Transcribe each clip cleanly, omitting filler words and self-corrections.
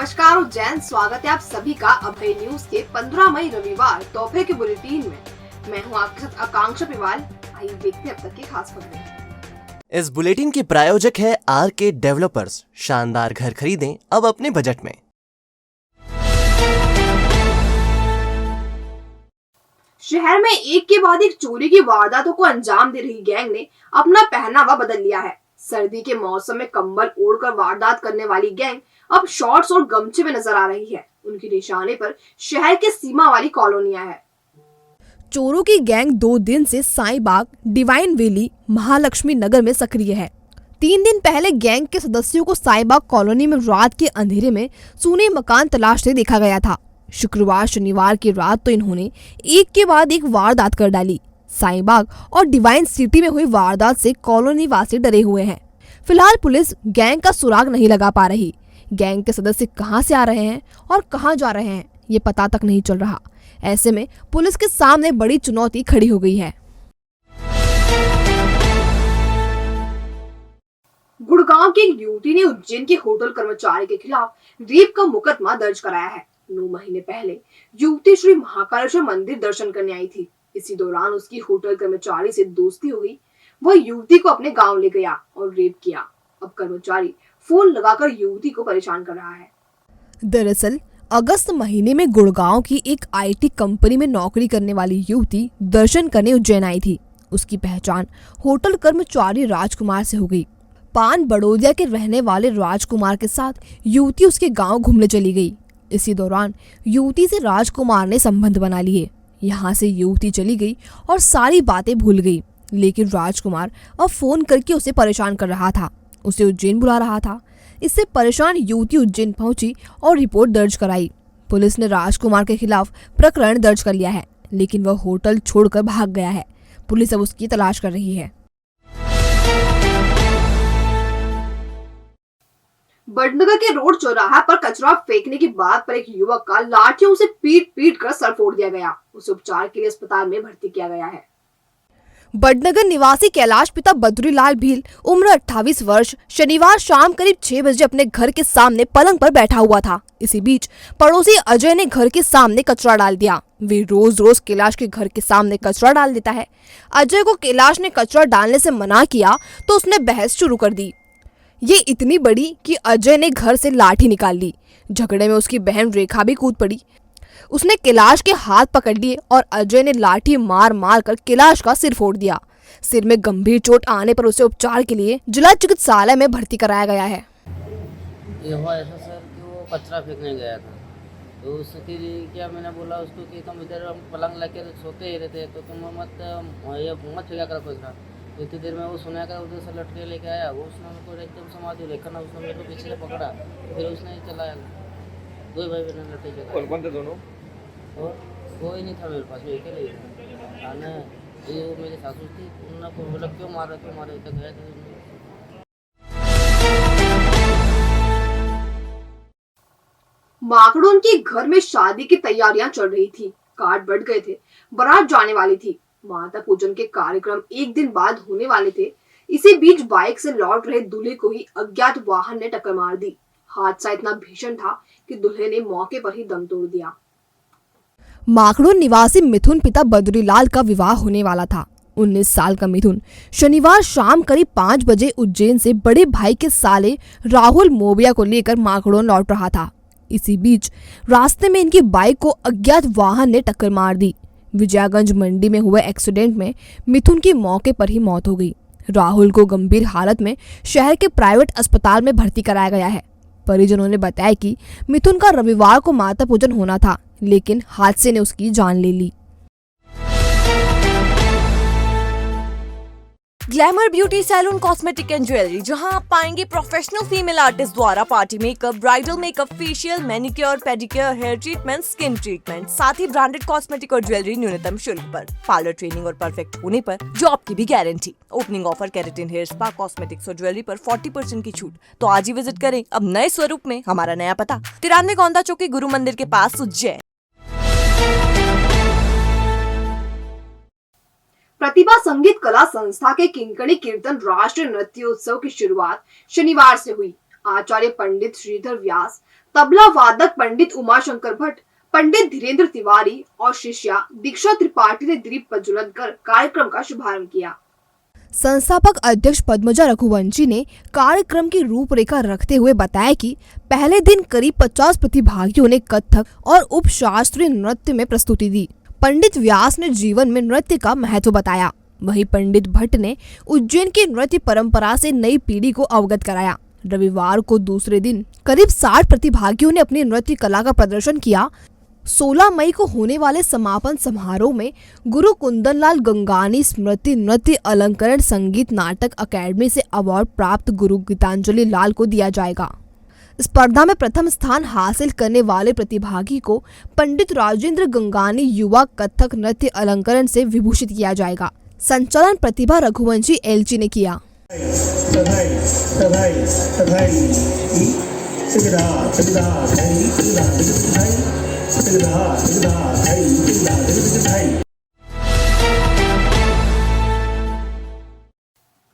नमस्कार उज्जैन, स्वागत है आप सभी का अभय न्यूज के 15 मई रविवार तोहफे के बुलेटिन में। मैं हूं आपके साथ आकांक्षा पिवाल। आइए देखते हैं अब तक की खास खबरें। इस बुलेटिन के प्रायोजक है आरके डेवलपर्स। शानदार घर खरीदें अब अपने बजट में। शहर में एक के बाद एक चोरी की वारदातों को अंजाम दे रही गैंग ने अपना पहनावा बदल लिया है। सर्दी के मौसम में कंबल ओढ़कर वारदात करने वाली गैंग अब शॉर्ट्स और गमछे में नजर आ रही है। उनकी निशाने पर शहर के सीमा वाली कॉलोनियां हैं। चोरों की गैंग 2 दिन से साईं बाग, डिवाइन वैली, महालक्ष्मी नगर में सक्रिय है। 3 दिन पहले गैंग के सदस्यों को साईं बाग कॉलोनी में रात के अंधेरे में सूने मकान तलाशते देखा गया था। शुक्रवार शनिवार की रात तो इन्होंने एक के बाद एक वारदात कर डाली। साईं बाग और डिवाइन सिटी में हुई वारदात से कॉलोनी वासी डरे हुए हैं। फिलहाल पुलिस गैंग का सुराग नहीं लगा पा रही। गैंग के सदस्य कहां से आ रहे हैं और कहां जा रहे हैं ये पता तक नहीं चल रहा। ऐसे में पुलिस के सामने बड़ी चुनौती खड़ी हो गई है। गुड़गांव की एक युवती ने उज्जैन के होटल कर्मचारी के खिलाफ रेप का मुकदमा दर्ज कराया है। 9 महीने पहले युवती श्री महाकालेश्वर मंदिर दर्शन करने आई थी। इसी दौरान उसकी होटल कर्मचारी से दोस्ती हो गई। वह युवती को अपने गांव ले गया और रेप किया। अब कर्मचारी फोन लगाकर युवती को परेशान कर रहा है। दरअसल अगस्त महीने में गुड़गांव की एक आईटी कंपनी में नौकरी करने वाली युवती दर्शन करने उज्जैन आई थी। उसकी पहचान होटल कर्मचारी राजकुमार से हो गई। पान बड़ौदिया के रहने वाले राजकुमार के साथ युवती उसके गांव घूमने चली गई। इसी दौरान युवती से राजकुमार ने संबंध बना लिए। यहाँ से युवती चली गई और सारी बातें भूल गई, लेकिन राजकुमार अब फोन करके उसे परेशान कर रहा था, उसे उज्जैन बुला रहा था। इससे परेशान युवती उज्जैन पहुंची और रिपोर्ट दर्ज कराई। पुलिस ने राजकुमार के खिलाफ प्रकरण दर्ज कर लिया है, लेकिन वह होटल छोड़कर भाग गया है। पुलिस अब उसकी तलाश कर रही है। बड़नगर के रोड चौराहा पर कचरा फेंकने की बात पर एक युवक का लाठियों से पीट कर सर फोड़ दिया गया। उसे उपचार के लिए अस्पताल में भर्ती किया गया है। बड़नगर निवासी कैलाश पिता बद्रीलाल भील, उम्र 28 वर्ष, शनिवार शाम करीब 6 बजे अपने घर के सामने पलंग पर बैठा हुआ था। इसी बीच पड़ोसी अजय ने घर के सामने कचरा डाल दिया। वे रोज रोज कैलाश के घर के सामने कचरा डाल देता है। अजय को कैलाश ने कचरा डालने से मना किया तो उसने बहस शुरू कर दी। ये इतनी बड़ी कि अजय ने घर से लाठी निकाल ली। झगड़े में उसकी बहन रेखा भी कूद पड़ी। उसने कैलाश के हाथ पकड़ लिए और अजय ने लाठी मार मार कर कैलाश का सिर फोड़ दिया। सिर में गंभीर चोट आने पर उसे उपचार के लिए जिला चिकित्सालय में भर्ती कराया गया है। ये हुआ ऐसा सर कि वो कचरा फेंकने गया था, तो उसके लिए क्या मैंने बोला उसको कि तुम इधर पलंग लेके सोते ही रहते तो तुम मत फेंका करो कचरा। इतनी देर में वो सुना कर उधर से लटके लेके आया। वो उसने मेरे को एकदम समाधि लेकर उसने मेरे को पीछे से पकड़ा, फिर उसने चलाया। 2 भाई बहन लड़के जगह। कौन थे दोनों? और कोई नहीं था मेरे पास, मैं अकेले ही था। आने ये मेरी सासू थी, उन्होंने बोला क्यों मारा तक गया था। माकड़ोन के घर में शादी की तैयारियां चल रही थी। कार्ड बढ़ गए थे, बारात जाने वाली थी। माता पूजन के कार्यक्रम एक दिन बाद होने वाले थे। इसी बीच बाइक से लौट रहे दूल्हे को ही अज्ञात वाहन ने टक्कर मार दी। हादसा इतना भीषण था कि दूल्हे ने मौके पर ही दम तोड़ दिया। माकड़ोन निवासी मिथुन पिता बद्रीलाल का विवाह होने वाला था। 19 साल का मिथुन शनिवार शाम करीब 5 बजे उज्जैन से बड़े भाई के साले राहुल मोबिया को लेकर माकड़ोन लौट रहा था। इसी बीच रास्ते में इनकी बाइक को अज्ञात वाहन ने टक्कर मार दी। विजयगंज मंडी में हुए एक्सीडेंट में मिथुन की मौके पर ही मौत हो गई। राहुल को गंभीर हालत में शहर के प्राइवेट अस्पताल में भर्ती कराया गया है। परिजनों ने बताया कि मिथुन का रविवार को माता पूजन होना था, लेकिन हादसे ने उसकी जान ले ली। Glamour beauty salon cosmetic and jewellery, जहां आप पाएंगे प्रोफेशनल फीमेल आर्टिस्ट द्वारा party makeup, bridal makeup, facial, manicure, pedicure, hair treatment, skin treatment, साथ ही ब्रांडेड कॉस्मेटिक और ज्वेलरी न्यूनतम शुल्क पर, पार्लर ट्रेनिंग और परफेक्ट होने पर जॉब की भी guarantee. Opening offer keratin hair spa, cosmetics और ज्वेलरी पर 40% की छूट। तो आज ही विजिट करें अब नए स्वरूप में। हमारा नया पता 93 गोंदा चौकी, गुरु मंदिर के पास, उज्जैन। प्रतिभा संगीत कला संस्था के किंकणी कीर्तन राष्ट्रीय नृत्योत्सव की शुरुआत शनिवार से हुई। आचार्य पंडित श्रीधर व्यास, तबला वादक पंडित उमाशंकर भट्ट, पंडित धीरेन्द्र तिवारी और शिष्या दीक्षा त्रिपाठी ने दीप प्रज्वलन कर कार्यक्रम का शुभारंभ किया। संस्थापक अध्यक्ष पद्मजा रघुवंशी ने कार्यक्रम की रूपरेखा रखते हुए बताया कि पहले दिन करीब 50 प्रतिभागियों ने कथक और उपशास्त्रीय नृत्य में प्रस्तुति दी। पंडित व्यास ने जीवन में नृत्य का महत्व बताया। वहीं पंडित भट्ट ने उज्जैन की नृत्य परंपरा से नई पीढ़ी को अवगत कराया। रविवार को दूसरे दिन करीब 60 प्रतिभागियों ने अपनी नृत्य कला का प्रदर्शन किया। 16 मई को होने वाले समापन समारोह में गुरु कुंदन लाल गंगानी स्मृति नृत्य अलंकरण संगीत नाटक अकेडमी से अवार्ड प्राप्त गुरु गीतांजलि लाल को दिया जाएगा। स्पर्धा में प्रथम स्थान हासिल करने वाले प्रतिभागी को पंडित राजेंद्र गंगानी युवा कथक नृत्य अलंकरण से विभूषित किया जाएगा। संचालन प्रतिभा रघुवंशी एलची ने किया।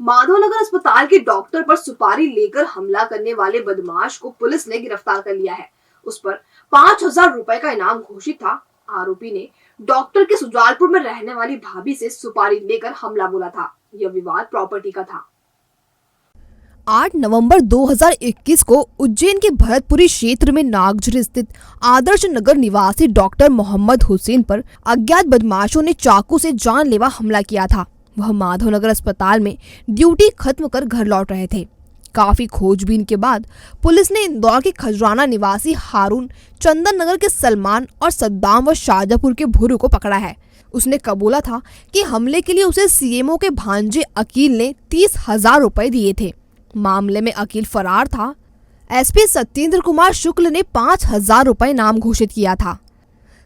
माधवनगर अस्पताल के डॉक्टर पर सुपारी लेकर हमला करने वाले बदमाश को पुलिस ने गिरफ्तार कर लिया है। उस पर 5,000 रुपए का इनाम घोषित था। आरोपी ने डॉक्टर के सुजालपुर में रहने वाली भाभी से सुपारी लेकर हमला बोला था। यह विवाद प्रॉपर्टी का था। 8 नवंबर 2021 को उज्जैन के भरतपुरी क्षेत्र में नागझरी स्थित आदर्श नगर निवासी डॉक्टर मोहम्मद हुसैन पर अज्ञात बदमाशों ने चाकू से जानलेवा हमला किया था। वह माधवनगर अस्पताल में ड्यूटी खत्म कर घर लौट रहे थे। काफी खोजबीन के बाद पुलिस ने इंदौर के खजराना निवासी हारून, चंदन नगर के सलमान और सद्दाम व शाहजहांपुर के भुरू को पकड़ा है। उसने कबूला था कि हमले के लिए उसे सीएमओ के भांजे अकील ने 30,000 रुपए दिए थे। मामले में अकील फरार था। एसपी सत्येंद्र कुमार शुक्ल ने 5,000 रुपए इनाम घोषित किया था।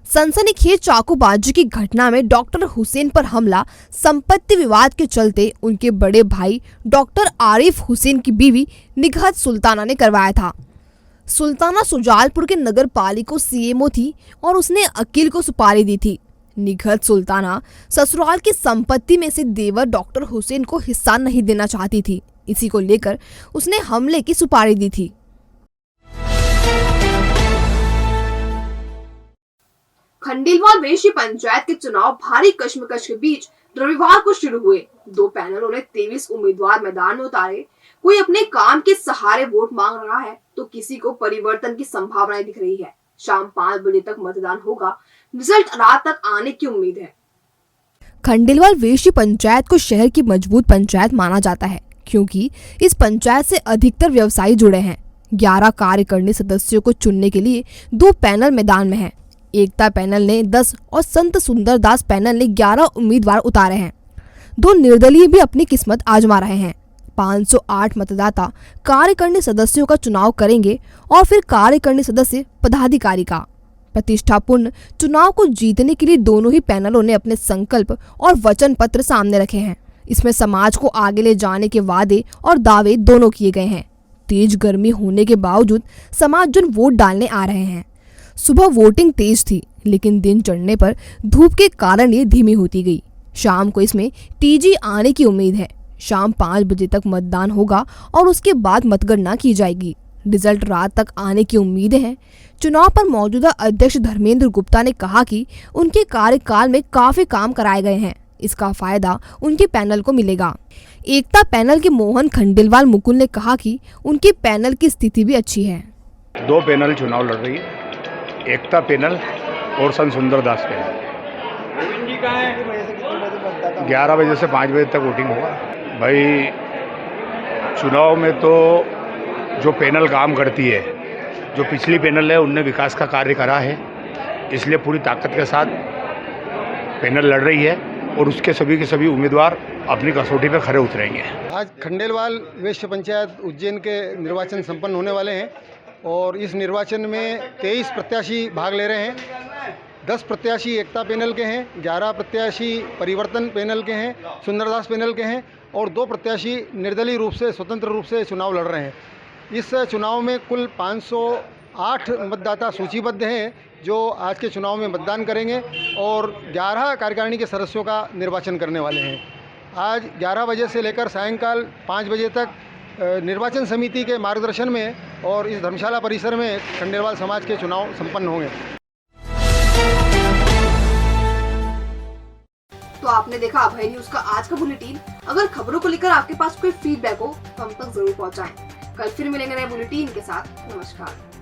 सनसनीखेज चाकूबाजी की घटना में डॉक्टर हुसैन पर हमला संपत्ति विवाद के चलते उनके बड़े भाई डॉक्टर आरिफ हुसैन की बीवी निघत सुल्ताना ने करवाया था। सुल्ताना सुजालपुर के नगर पालिका सीएमओ थी और उसने अकील को सुपारी दी थी। निघत सुल्ताना ससुराल की संपत्ति में से देवर डॉक्टर हुसैन को हिस्सा नहीं देना चाहती थी। इसी को लेकर उसने हमले की सुपारी दी थी। खंडेलवाल वेशी पंचायत के चुनाव भारी कश्मकश के बीच रविवार को शुरू हुए। 2 पैनलों ने 23 उम्मीदवार मैदान में उतारे। कोई अपने काम के सहारे वोट मांग रहा है तो किसी को परिवर्तन की संभावनाएं दिख रही है। शाम 5 बजे तक मतदान होगा। रिजल्ट रात तक आने की उम्मीद है। खंडेलवाल वेशी पंचायत को शहर की मजबूत पंचायत माना जाता है क्योंकि इस पंचायत से अधिकतर व्यवसायी जुड़े हैं। 11 कार्यकारिणी सदस्यों को चुनने के लिए 2 पैनल मैदान में हैं। एकता पैनल ने 10 और संत सुंदरदास पैनल ने 11 उम्मीदवार उतारे हैं। 2 निर्दलीय भी अपनी किस्मत आजमा रहे हैं। 508 मतदाता कार्यकारिणी सदस्यों का चुनाव करेंगे और फिर कार्यकारिणी सदस्य पदाधिकारी का। प्रतिष्ठापूर्ण चुनाव को जीतने के लिए दोनों ही पैनलों ने अपने संकल्प और वचन पत्र सामने रखे हैं। इसमें समाज को आगे ले जाने के वादे और दावे दोनों किए गए हैं। तेज गर्मी होने के बावजूद समाजजन वोट डालने आ रहे हैं। सुबह वोटिंग तेज थी लेकिन दिन चढ़ने पर धूप के कारण ये धीमी होती गई। शाम को इसमें तेजी आने की उम्मीद है। शाम 5 बजे तक मतदान होगा और उसके बाद मतगणना की जाएगी। रिजल्ट रात तक आने की उम्मीदें हैं। चुनाव पर मौजूदा अध्यक्ष धर्मेंद्र गुप्ता ने कहा कि उनके कार्यकाल में काफी काम कराए गए हैं। इसका फायदा उनके पैनल को मिलेगा। एकता पैनल के मोहन खंडेलवाल मुकुल ने कहा कि उनके पैनल की स्थिति भी अच्छी है। 2 पैनल चुनाव लड़ रही है, एकता पैनल और संत सुंदरदास पैनल। 11 बजे से 5 बजे तक वोटिंग होगा। भाई चुनाव में तो जो पैनल काम करती है, जो पिछली पैनल है उनने विकास का कार्य करा है, इसलिए पूरी ताकत के साथ पैनल लड़ रही है और उसके सभी के सभी उम्मीदवार अपनी कसौटी पर खरे उतरेंगे। आज खंडेलवाल वेश्य पंचायत उज्जैन के निर्वाचन संपन्न होने वाले हैं और इस निर्वाचन में 23 प्रत्याशी भाग ले रहे हैं। 10 प्रत्याशी एकता पैनल के हैं, 11 प्रत्याशी परिवर्तन पैनल के हैं, सुंदरदास पैनल के हैं और 2 प्रत्याशी निर्दलीय रूप से स्वतंत्र रूप से चुनाव लड़ रहे हैं। इस चुनाव में कुल 508 मतदाता सूचीबद्ध हैं जो आज के चुनाव में मतदान करेंगे और 11 कार्यकारिणी के सदस्यों का निर्वाचन करने वाले हैं। आज 11 बजे से लेकर सायंकाल 5 बजे तक निर्वाचन समिति के मार्गदर्शन में और इस धर्मशाला परिसर में खंडेलवाल समाज के चुनाव संपन्न होंगे। तो आपने देखा अभय न्यूज का आज का बुलेटिन। अगर खबरों को लेकर आपके पास कोई फीडबैक हो तो हम तक जरूर पहुंचाएं। कल फिर मिलेंगे नए बुलेटिन के साथ। नमस्कार।